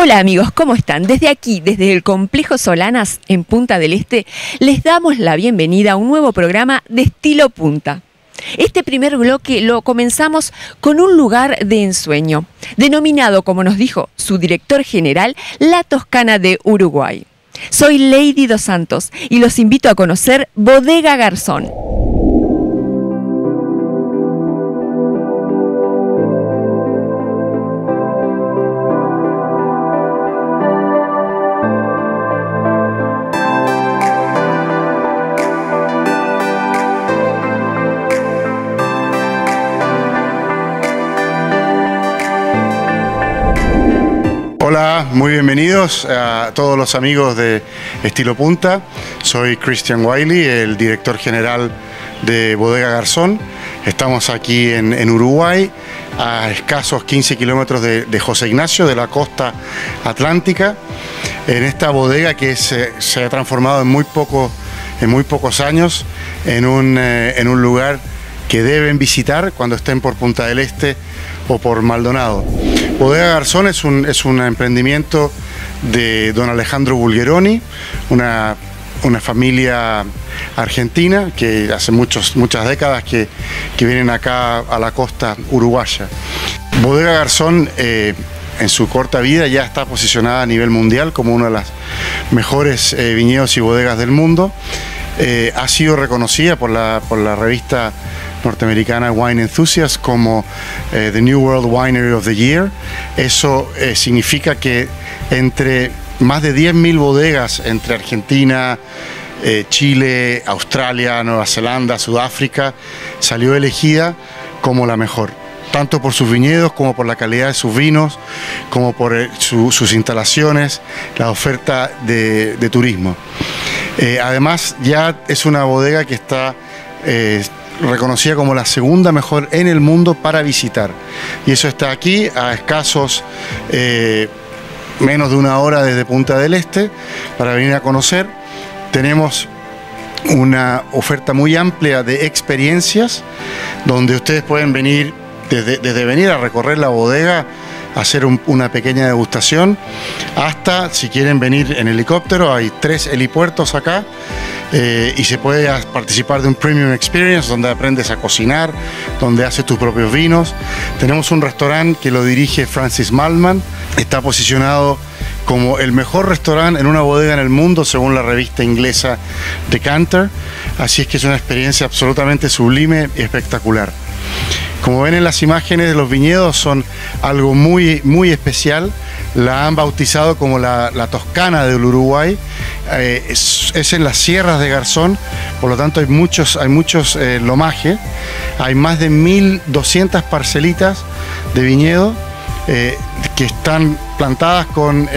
Hola amigos, ¿cómo están? Desde aquí, desde el Complejo Solanas en Punta del Este, les damos la bienvenida a un nuevo programa de Estilo Punta. Este primer bloque lo comenzamos con un lugar de ensueño, denominado, como nos dijo su director general, la Toscana de Uruguay. Soy Lady Dos Santos y los invito a conocer Bodega Garzón. Hola, muy bienvenidos a todos los amigos de Estilo Punta. Soy Christian Wiley, el director general de Bodega Garzón. Estamos aquí en Uruguay, a escasos 15 kilómetros de José Ignacio, de la costa atlántica, en esta bodega que se ha transformado en muy pocos años en un lugar que deben visitar cuando estén por Punta del Este o por Maldonado. Bodega Garzón es un emprendimiento de don Alejandro Bulgheroni, una familia argentina que hace muchas décadas que vienen acá a la costa uruguaya. Bodega Garzón en su corta vida ya está posicionada a nivel mundial como una de las mejores viñedos y bodegas del mundo. Ha sido reconocida por la revista norteamericana Wine Enthusiast como The New World Winery of the Year. Eso significa que entre más de 10.000 bodegas entre Argentina, Chile, Australia, Nueva Zelanda, Sudáfrica, salió elegida como la mejor, tanto por sus viñedos como por la calidad de sus vinos, como por sus instalaciones, la oferta de turismo. Además, ya es una bodega que está reconocida como la segunda mejor en el mundo para visitar. Y eso está aquí a escasos menos de una hora desde Punta del Este para venir a conocer. Tenemos una oferta muy amplia de experiencias donde ustedes pueden venir, desde venir a recorrer la bodega, hacer una pequeña degustación, hasta si quieren venir en helicóptero. Hay 3 helipuertos acá y se puede participar de un Premium Experience donde aprendes a cocinar, donde haces tus propios vinos. Tenemos un restaurante que lo dirige Francis Mallmann, está posicionado como el mejor restaurante en una bodega en el mundo según la revista inglesa Decanter, así es que es una experiencia absolutamente sublime y espectacular. Como ven en las imágenes, los viñedos son algo muy especial. La han bautizado como la Toscana del Uruguay. Es en las sierras de Garzón, por lo tanto hay muchos lomajes. Hay más de 1.200 parcelitas de viñedo que están plantadas con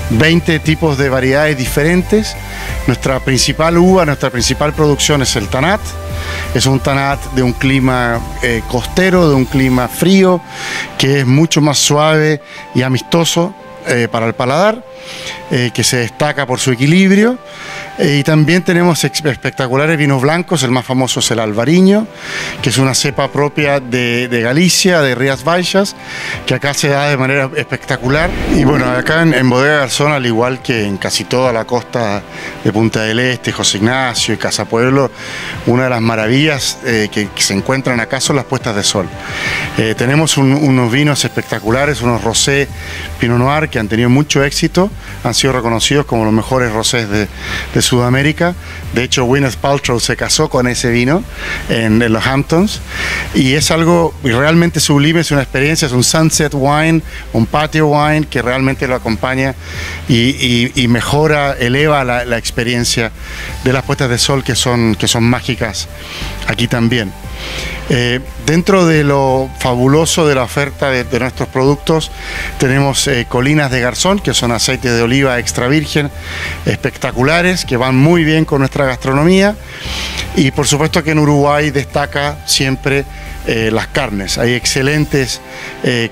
20 tipos de variedades diferentes. Nuestra principal uva, nuestra principal producción es el Tanat. Es un Tanat de un clima costero, de un clima frío, que es mucho más suave y amistoso para el paladar, que se destaca por su equilibrio. Y también tenemos espectaculares vinos blancos. El más famoso es el Albariño, que es una cepa propia de Galicia, de Rías Baixas, que acá se da de manera espectacular. Y bueno, acá en Bodega Garzón, al igual que en casi toda la costa de Punta del Este, José Ignacio y Casa Pueblo, una de las maravillas que se encuentran acá son las puestas de sol. Tenemos unos vinos espectaculares, unos rosé Pinot Noir que han tenido mucho éxito, han sido reconocidos como los mejores rosés de Sudamérica. De hecho, Gwyneth Paltrow se casó con ese vino en los Hamptons y es algo realmente sublime, es una experiencia, es un sunset wine, un patio wine que realmente lo acompaña y mejora, eleva la experiencia de las puestas de sol que son mágicas aquí también. Dentro de lo fabuloso de la oferta de nuestros productos tenemos Colinas de Garzón, que son aceites de oliva extra virgen espectaculares que van muy bien con nuestra gastronomía, y por supuesto que en Uruguay destaca siempre las carnes. Hay excelentes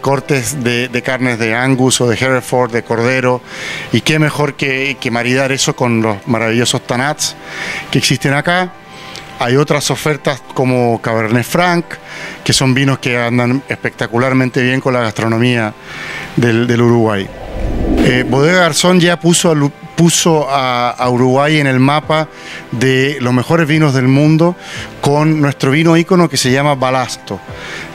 cortes de carnes de Angus o de Hereford, de cordero, y qué mejor que maridar eso con los maravillosos Tanats que existen acá. Hay otras ofertas como Cabernet Franc, que son vinos que andan espectacularmente bien con la gastronomía del Uruguay. Bodega Garzón ya puso a Uruguay en el mapa de los mejores vinos del mundo con nuestro vino ícono que se llama Balasto.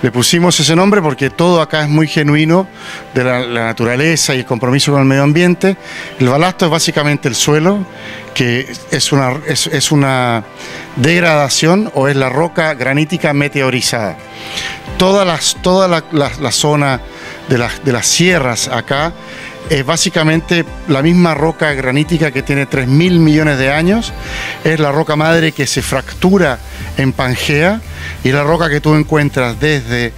Le pusimos ese nombre porque todo acá es muy genuino de la naturaleza y el compromiso con el medio ambiente. El balasto es básicamente el suelo, que es una degradación o es la roca granítica meteorizada. Toda la zona de las sierras acá es básicamente la misma roca granítica que tiene 3.000 millones de años. Es la roca madre que se fractura en Pangea y la roca que tú encuentras desde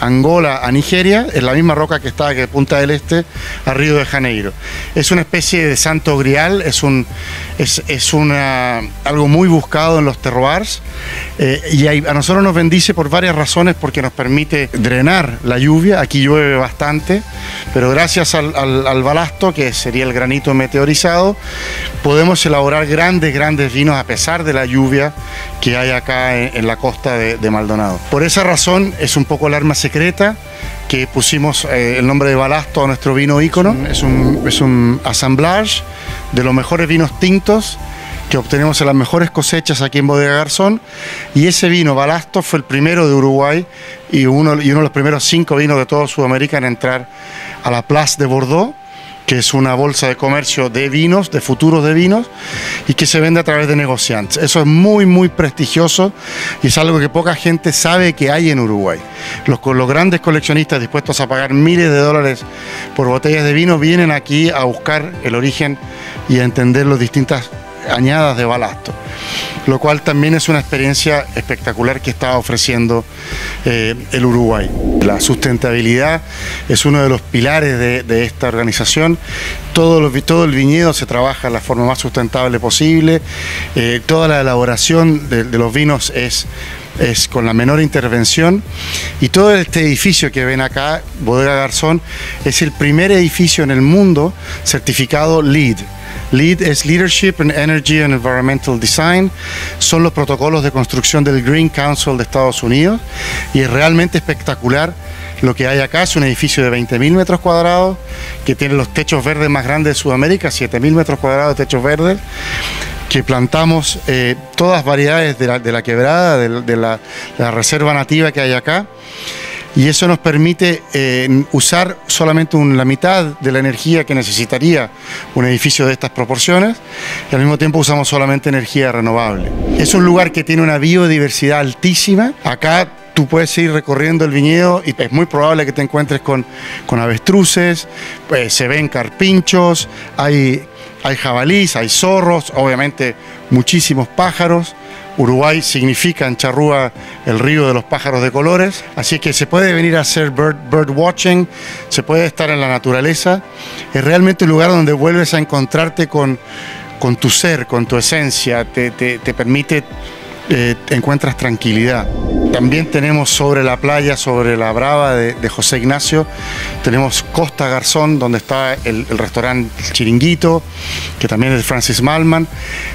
Angola a Nigeria es la misma roca que está de Punta del Este a Río de Janeiro. Es una especie de santo grial, algo muy buscado en los terroirs y a nosotros nos bendice por varias razones, porque nos permite drenar la lluvia. Aquí llueve bastante, pero gracias al balasto, que sería el granito meteorizado, podemos elaborar grandes vinos a pesar de la lluvia que hay acá en la costa de Maldonado. Por esa razón es un poco el arma secreta que pusimos el nombre de Balasto a nuestro vino ícono. Es un assemblage de los mejores vinos tintos que obtenemos en las mejores cosechas aquí en Bodega Garzón, y ese vino Balasto fue el primero de Uruguay y uno de los primeros 5 vinos de toda Sudamérica en entrar a la Place de Bordeaux, que es una bolsa de comercio de vinos, de futuros de vinos, y que se vende a través de negociantes. Eso es muy prestigioso y es algo que poca gente sabe que hay en Uruguay. Los grandes coleccionistas dispuestos a pagar miles de dólares por botellas de vino vienen aquí a buscar el origen y a entender las distintas añadas de balasto, lo cual también es una experiencia espectacular que está ofreciendo el Uruguay. La sustentabilidad es uno de los pilares de esta organización. Todo el viñedo se trabaja de la forma más sustentable posible. Toda la elaboración de los vinos es con la menor intervención, y todo este edificio que ven acá, Bodega Garzón, es el primer edificio en el mundo certificado LEED. LEED es Leadership in Energy and Environmental Design, son los protocolos de construcción del Green Council de Estados Unidos, y es realmente espectacular lo que hay acá. Es un edificio de 20.000 metros cuadrados que tiene los techos verdes más grandes de Sudamérica, 7.000 metros cuadrados de techos verdes, que plantamos todas variedades de la quebrada, de la reserva nativa que hay acá. Y eso nos permite usar solamente la mitad de la energía que necesitaría un edificio de estas proporciones, y al mismo tiempo usamos solamente energía renovable. Es un lugar que tiene una biodiversidad altísima. Acá tú puedes ir recorriendo el viñedo y es muy probable que te encuentres con avestruces, se ven carpinchos, hay jabalís, hay zorros, obviamente muchísimos pájaros. Uruguay significa en charrúa el río de los pájaros de colores, así que se puede venir a hacer bird watching, se puede estar en la naturaleza. Es realmente un lugar donde vuelves a encontrarte con tu ser, con tu esencia, te permite, encuentras tranquilidad. También tenemos sobre la playa, sobre la Brava de José Ignacio, tenemos Costa Garzón, donde está el restaurante Chiringuito, que también es de Francis Mallmann,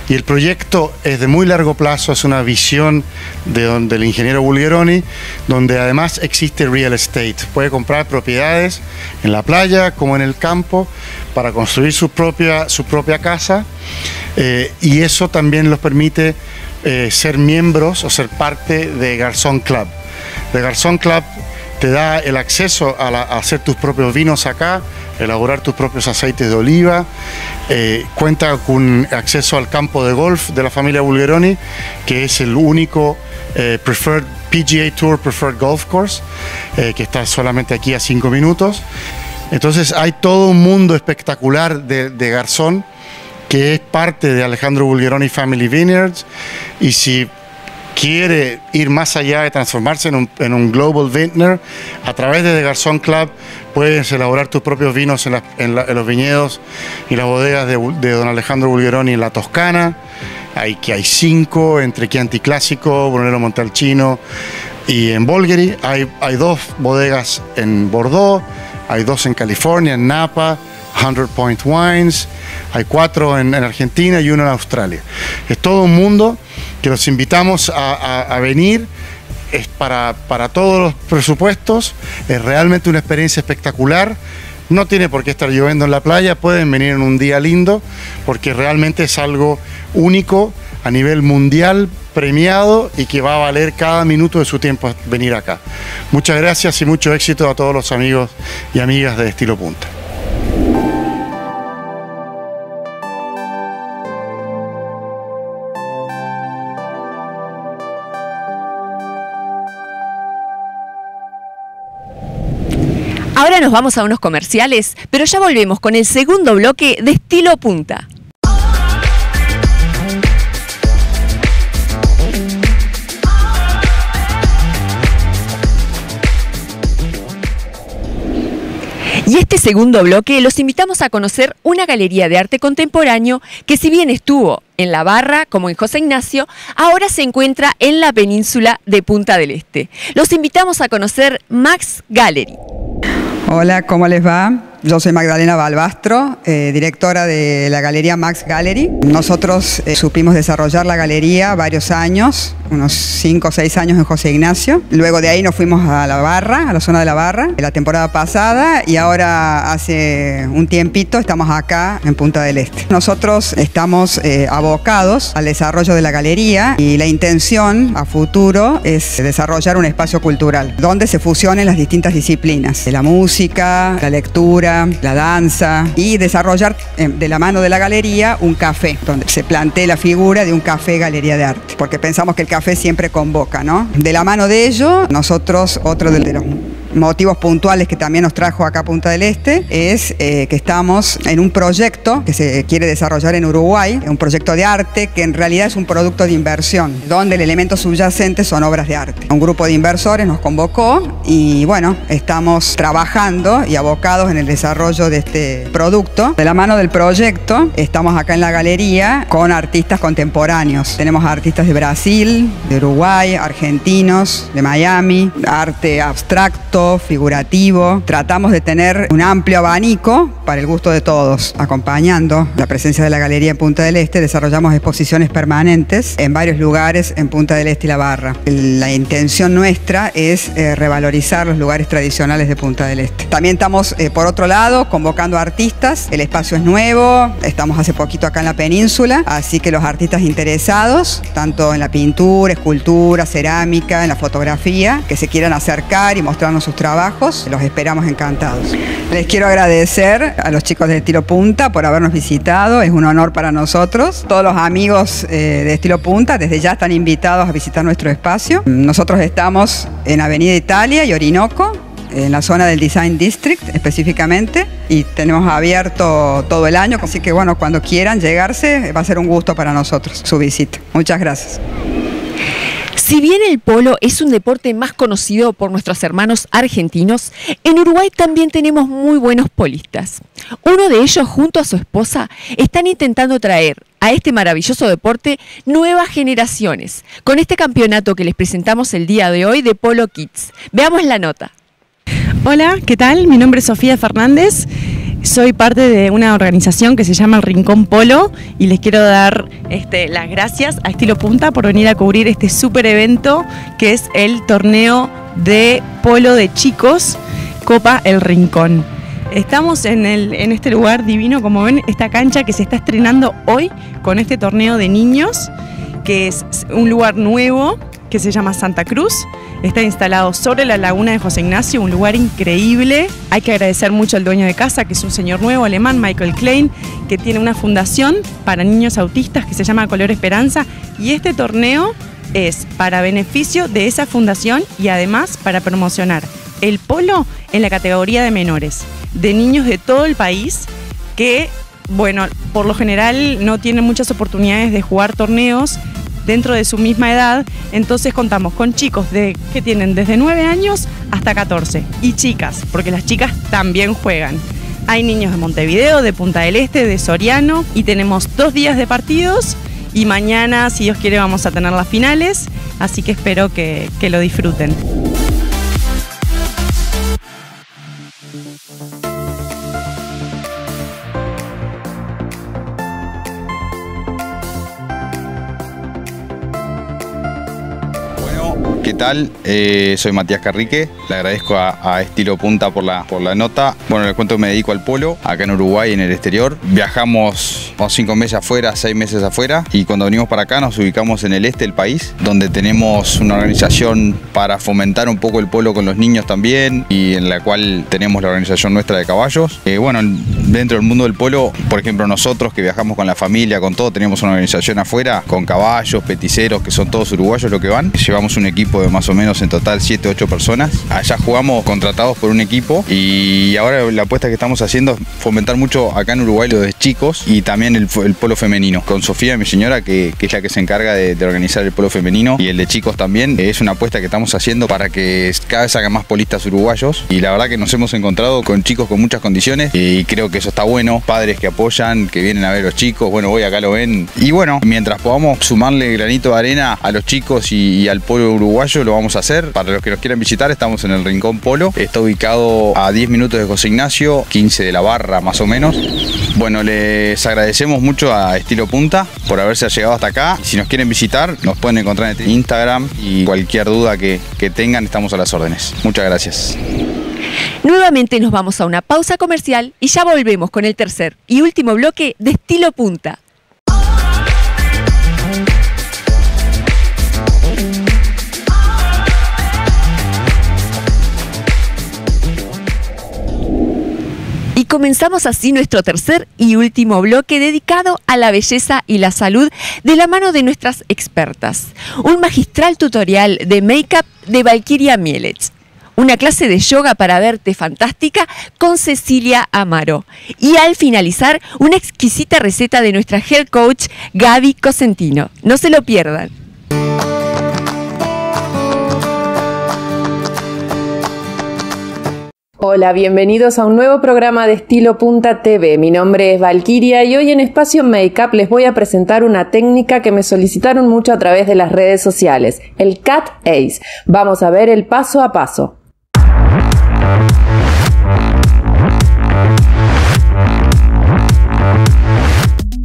y el proyecto es de muy largo plazo, es una visión del ingeniero Bulgheroni, donde además existe real estate. Puede comprar propiedades en la playa como en el campo para construir su propia casa, y eso también los permite ser miembros o ser parte de Garzón Club. The Garzón Club te da el acceso a hacer tus propios vinos acá, elaborar tus propios aceites de oliva, cuenta con acceso al campo de golf de la familia Bulgheroni, que es el único PGA Tour Preferred Golf Course, que está solamente aquí a 5 minutos. Entonces hay todo un mundo espectacular de Garzón, que es parte de Alejandro Bulgheroni Family Vineyards, y si quiere ir más allá de transformarse en un Global Vintner, a través de The Garzón Club puedes elaborar tus propios vinos en los viñedos y las bodegas de don Alejandro Bulgheroni en la Toscana. Hay 5 entre Chianti Clásico, Brunello Montalcino y en Bolgheri. Hay 2 bodegas en Bordeaux, hay 2 en California, en Napa, 100 Point Wines, hay 4 en Argentina y 1 en Australia. Es todo un mundo que los invitamos a venir. Es para todos los presupuestos, es realmente una experiencia espectacular. No tiene por qué estar lloviendo en la playa, pueden venir en un día lindo, porque realmente es algo único a nivel mundial, premiado, y que va a valer cada minuto de su tiempo venir acá. Muchas gracias y mucho éxito a todos los amigos y amigas de Estilo Punta. Ahora nos vamos a unos comerciales, pero ya volvemos con el segundo bloque de Estilo Punta. Y este segundo bloque los invitamos a conocer una galería de arte contemporáneo que, si bien estuvo en La Barra como en José Ignacio, ahora se encuentra en la península de Punta del Este. Los invitamos a conocer Max Gallery. Hola, ¿cómo les va? Yo soy Magdalena Balbastro, directora de la Galería Max Gallery. Nosotros supimos desarrollar la galería varios años, unos 5 o 6 años en José Ignacio. Luego de ahí nos fuimos a La Barra, a la zona de La Barra, la temporada pasada, y ahora hace un tiempito estamos acá en Punta del Este. Nosotros estamos abocados al desarrollo de la galería, y la intención a futuro es desarrollar un espacio cultural donde se fusionen las distintas disciplinas, la música, la lectura, la danza, y desarrollar de la mano de la galería un café, donde se plantee la figura de un café galería de arte, porque pensamos que el café siempre convoca, ¿no? De la mano de ello, nosotros, otro de los motivos puntuales que también nos trajo acá a Punta del Este es que estamos en un proyecto que se quiere desarrollar en Uruguay, un proyecto de arte que en realidad es un producto de inversión, donde el elemento subyacente son obras de arte. Un grupo de inversores nos convocó y bueno, estamos trabajando y abocados en el desarrollo de este producto. De la mano del proyecto, estamos acá en la galería con artistas contemporáneos. Tenemos artistas de Brasil, de Uruguay, argentinos, de Miami, arte abstracto, figurativo. Tratamos de tener un amplio abanico para el gusto de todos. Acompañando la presencia de la galería en Punta del Este, desarrollamos exposiciones permanentes en varios lugares en Punta del Este y La Barra. La intención nuestra es revalorizar los lugares tradicionales de Punta del Este. También estamos, por otro lado, convocando artistas. El espacio es nuevo, estamos hace poquito acá en la península, así que los artistas interesados, tanto en la pintura, escultura, cerámica, en la fotografía, que se quieran acercar y mostrarnos sus trabajos, los esperamos encantados. Les quiero agradecer a los chicos de Estilo Punta por habernos visitado, es un honor para nosotros. Todos los amigos de Estilo Punta desde ya están invitados a visitar nuestro espacio. Nosotros estamos en Avenida Italia y Orinoco, en la zona del Design District específicamente, y tenemos abierto todo el año, así que bueno, cuando quieran llegarse va a ser un gusto para nosotros su visita. Muchas gracias. Si bien el polo es un deporte más conocido por nuestros hermanos argentinos, en Uruguay también tenemos muy buenos polistas. Uno de ellos, junto a su esposa, están intentando traer a este maravilloso deporte nuevas generaciones, con este campeonato que les presentamos el día de hoy de Polo Kids. Veamos la nota. Hola, ¿qué tal? Mi nombre es Sofía Fernández. Soy parte de una organización que se llama El Rincón Polo y les quiero dar las gracias a Estilo Punta por venir a cubrir este súper evento que es el torneo de polo de chicos Copa El Rincón. Estamos en este lugar divino, como ven, esta cancha que se está estrenando hoy con este torneo de niños, que es un lugar nuevo que se llama Santa Cruz. Está instalado sobre la laguna de José Ignacio, un lugar increíble. Hay que agradecer mucho al dueño de casa, que es un señor nuevo alemán, Michael Klein, que tiene una fundación para niños autistas que se llama Color Esperanza, y este torneo es para beneficio de esa fundación y además para promocionar el polo en la categoría de menores, de niños de todo el país que, bueno, por lo general no tienen muchas oportunidades de jugar torneos dentro de su misma edad. Entonces contamos con chicos que tienen desde 9 años hasta 14 y chicas, porque las chicas también juegan. Hay niños de Montevideo, de Punta del Este, de Soriano, y tenemos 2 días de partidos y mañana, si Dios quiere, vamos a tener las finales, así que espero que lo disfruten. ¿qué tal? Soy Matías Carrique, le agradezco a Estilo Punta por la nota. Bueno, les cuento que me dedico al polo, acá en Uruguay, en el exterior. Viajamos 5 meses afuera, 6 meses afuera, y cuando venimos para acá nos ubicamos en el este del país, donde tenemos una organización para fomentar un poco el polo con los niños también, y en la cual tenemos la organización nuestra de caballos. Bueno, dentro del mundo del polo, por ejemplo, nosotros que viajamos con la familia, con todo, tenemos una organización afuera, con caballos, peticeros, que son todos uruguayos lo que van. Llevamos un equipo de más o menos en total 7 o 8 personas. Allá jugamos contratados por un equipo, y ahora la apuesta que estamos haciendo es fomentar mucho acá en Uruguay lo de chicos y también el polo femenino. Con Sofía, mi señora, que es la que se encarga de organizar el polo femenino y el de chicos también. Es una apuesta que estamos haciendo para que cada vez hagan más polistas uruguayos, y la verdad que nos hemos encontrado con chicos con muchas condiciones y creo que eso está bueno. Padres que apoyan, que vienen a ver a los chicos, bueno, hoy acá lo ven, y bueno, mientras podamos sumarle granito de arena a los chicos y al polo uruguayo, lo vamos a hacer. Para los que nos quieran visitar, estamos en el Rincón Polo, está ubicado a 10 minutos de José Ignacio, 15 de la Barra más o menos. Bueno, les agradecemos mucho a Estilo Punta por haberse llegado hasta acá. Si nos quieren visitar, nos pueden encontrar en Instagram, y cualquier duda que tengan, estamos a las órdenes. Muchas gracias. Nuevamente nos vamos a una pausa comercial y ya volvemos con el tercer y último bloque de Estilo Punta. Y comenzamos así nuestro tercer y último bloque dedicado a la belleza y la salud de la mano de nuestras expertas. Un magistral tutorial de make-up de Valkyria Mielec. Una clase de yoga para verte fantástica con Cecilia Amaro. Y al finalizar, una exquisita receta de nuestra health coach Gaby Cosentino. No se lo pierdan. Hola, bienvenidos a un nuevo programa de Estilo Punta TV. Mi nombre es Valkyria y hoy en Espacio Makeup les voy a presentar una técnica que me solicitaron mucho a través de las redes sociales, el Cat Eyes. Vamos a ver el paso a paso.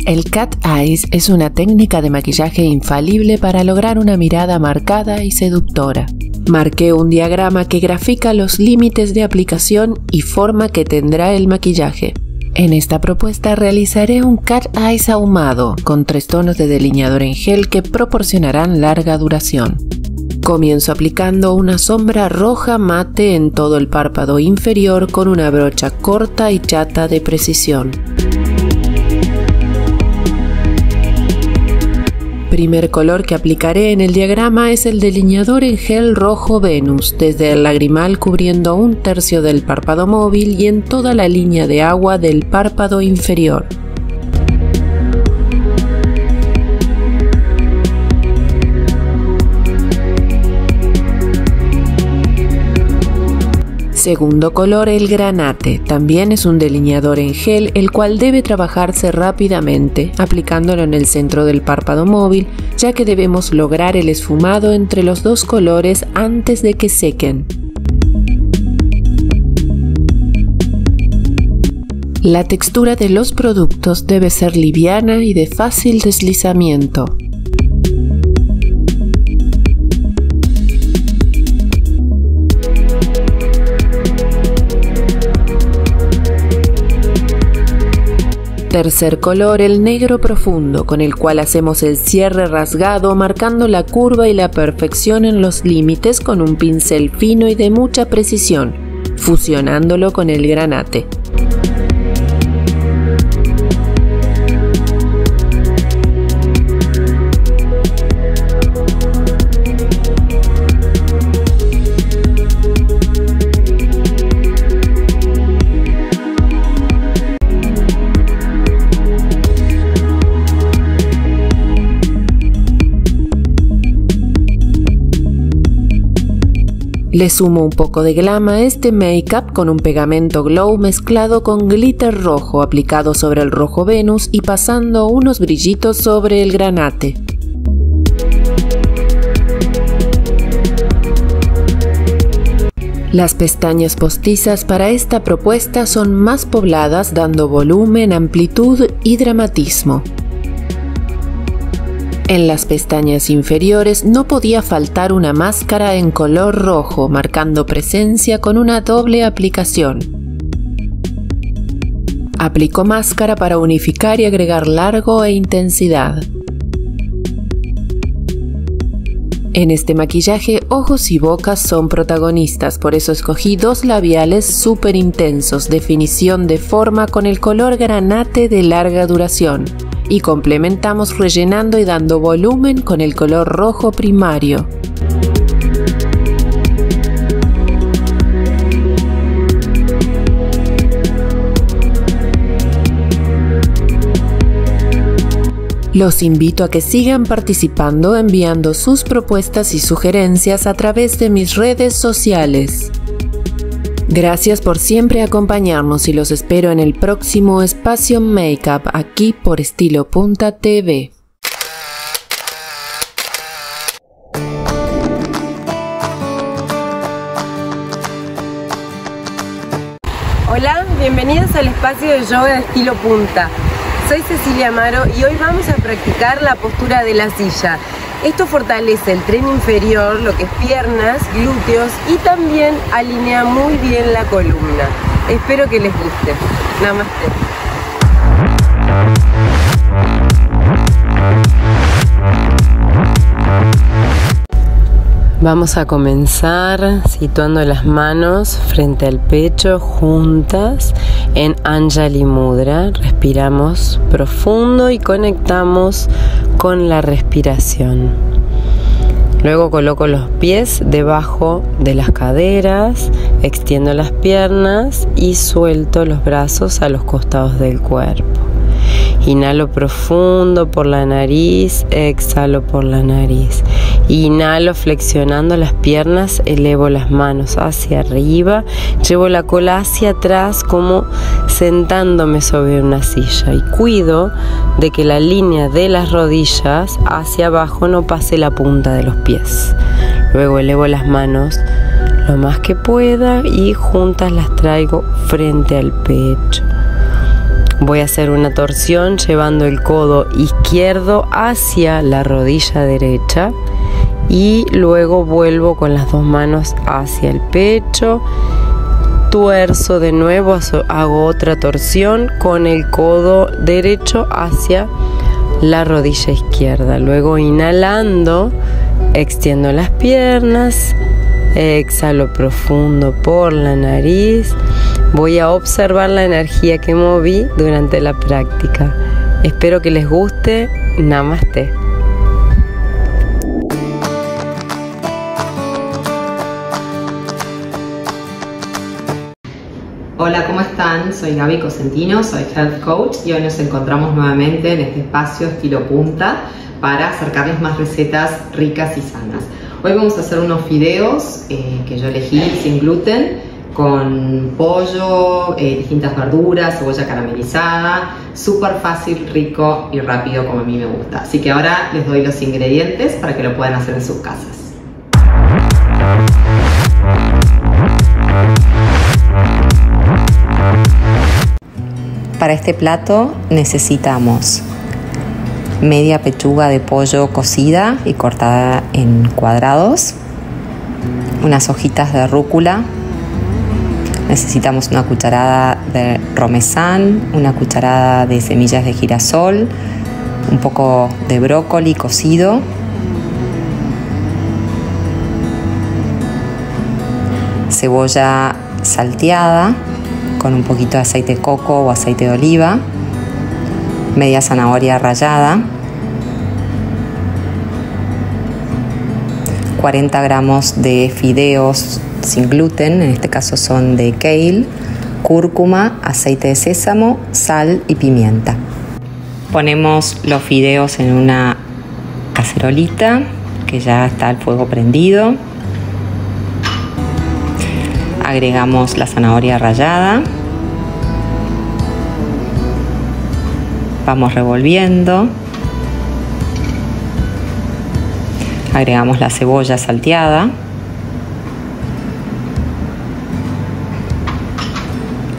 El Cat Eyes es una técnica de maquillaje infalible para lograr una mirada marcada y seductora. Marqué un diagrama que grafica los límites de aplicación y forma que tendrá el maquillaje. En esta propuesta realizaré un Cat Eyes ahumado con 3 tonos de delineador en gel que proporcionarán larga duración. Comienzo aplicando una sombra roja mate en todo el párpado inferior con una brocha corta y chata de precisión. Primer color que aplicaré en el diagrama es el delineador en gel rojo Venus, desde el lagrimal cubriendo 1/3 del párpado móvil y en toda la línea de agua del párpado inferior. Segundo color, el granate. También es un delineador en gel, el cual debe trabajarse rápidamente, aplicándolo en el centro del párpado móvil, ya que debemos lograr el esfumado entre los 2 colores antes de que sequen. La textura de los productos debe ser liviana y de fácil deslizamiento. Tercer color, el negro profundo, con el cual hacemos el cierre rasgado, marcando la curva y la perfección en los límites con un pincel fino y de mucha precisión, fusionándolo con el granate. Le sumo un poco de glam a este make-up con un pegamento glow mezclado con glitter rojo aplicado sobre el rojo Venus y pasando unos brillitos sobre el granate. Las pestañas postizas para esta propuesta son más pobladas, dando volumen, amplitud y dramatismo. En las pestañas inferiores no podía faltar una máscara en color rojo, marcando presencia con una doble aplicación. Aplico máscara para unificar y agregar largo e intensidad. En este maquillaje, ojos y bocas son protagonistas, por eso escogí dos labiales súper intensos, definición de forma con el color granate de larga duración. Y complementamos rellenando y dando volumen con el color rojo primario. Los invito a que sigan participando enviando sus propuestas y sugerencias a través de mis redes sociales. Gracias por siempre acompañarnos y los espero en el próximo Espacio Makeup aquí por Estilo Punta TV. Hola, bienvenidos al espacio de yoga de Estilo Punta. Soy Cecilia Amaro y hoy vamos a practicar la postura de la silla. Esto fortalece el tren inferior, lo que es piernas, glúteos y también alinea muy bien la columna. Espero que les guste. Namaste. Vamos a comenzar situando las manos frente al pecho juntas en Anjali Mudra. Respiramos profundo y conectamos con la respiración. Luego coloco los pies debajo de las caderas, extiendo las piernas y suelto los brazos a los costados del cuerpo. Inhalo profundo por la nariz, exhalo por la nariz. Inhalo flexionando las piernas, elevo las manos hacia arriba, llevo la cola hacia atrás como sentándome sobre una silla y cuido de que la línea de las rodillas hacia abajo no pase la punta de los pies. Luego elevo las manos lo más que pueda y juntas las traigo frente al pecho. Voy a hacer una torsión llevando el codo izquierdo hacia la rodilla derecha y luego vuelvo con las dos manos hacia el pecho, tuerzo de nuevo, hago otra torsión con el codo derecho hacia la rodilla izquierda. Luego inhalando, extiendo las piernas, exhalo profundo por la nariz. Voy a observar la energía que moví durante la práctica. Espero que les guste. Namaste. Hola, ¿cómo están? Soy Gaby Cosentino, soy Health Coach y hoy nos encontramos nuevamente en este espacio Estilo Punta para acercarles más recetas ricas y sanas. Hoy vamos a hacer unos fideos que yo elegí sin gluten, con pollo, distintas verduras, cebolla caramelizada, súper fácil, rico y rápido como a mí me gusta. Así que ahora les doy los ingredientes para que lo puedan hacer en sus casas. Para este plato necesitamos media pechuga de pollo cocida y cortada en cuadrados, unas hojitas de rúcula, necesitamos una cucharada de romesán, una cucharada de semillas de girasol, un poco de brócoli cocido, cebolla salteada con un poquito de aceite de coco o aceite de oliva, media zanahoria rallada, 40 gramos de fideos sin gluten, en este caso son de kale, cúrcuma, aceite de sésamo, sal y pimienta. Ponemos los fideos en una cacerolita que ya está el fuego prendido. Agregamos la zanahoria rallada. Vamos revolviendo. Agregamos la cebolla salteada.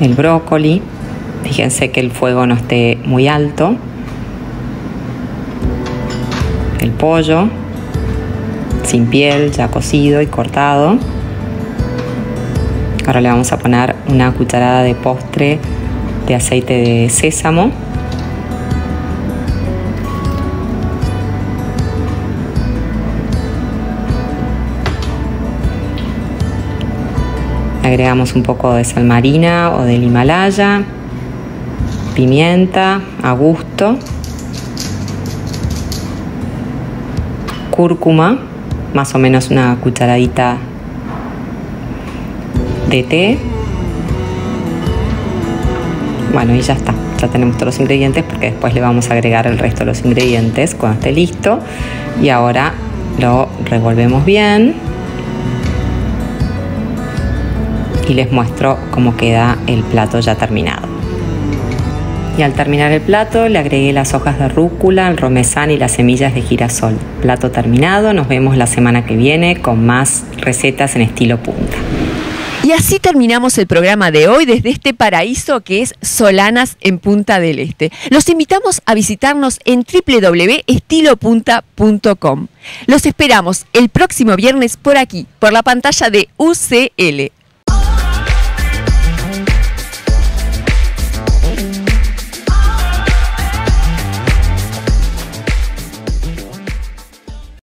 El brócoli. Fíjense que el fuego no esté muy alto. El pollo sin piel, ya cocido y cortado. Ahora le vamos a poner una cucharada de postre de aceite de sésamo. Agregamos un poco de sal marina o del Himalaya, pimienta a gusto, cúrcuma, más o menos una cucharadita de té. Bueno, y ya está, ya tenemos todos los ingredientes, porque después le vamos a agregar el resto de los ingredientes cuando esté listo. Y ahora lo revolvemos bien y les muestro cómo queda el plato ya terminado. Y al terminar el plato le agregué las hojas de rúcula, el romesán y las semillas de girasol. Plato terminado, nos vemos la semana que viene con más recetas en estilo punta. Y así terminamos el programa de hoy desde este paraíso que es Solanas en Punta del Este. Los invitamos a visitarnos en www.estilopunta.com. Los esperamos el próximo viernes por aquí, por la pantalla de UCL.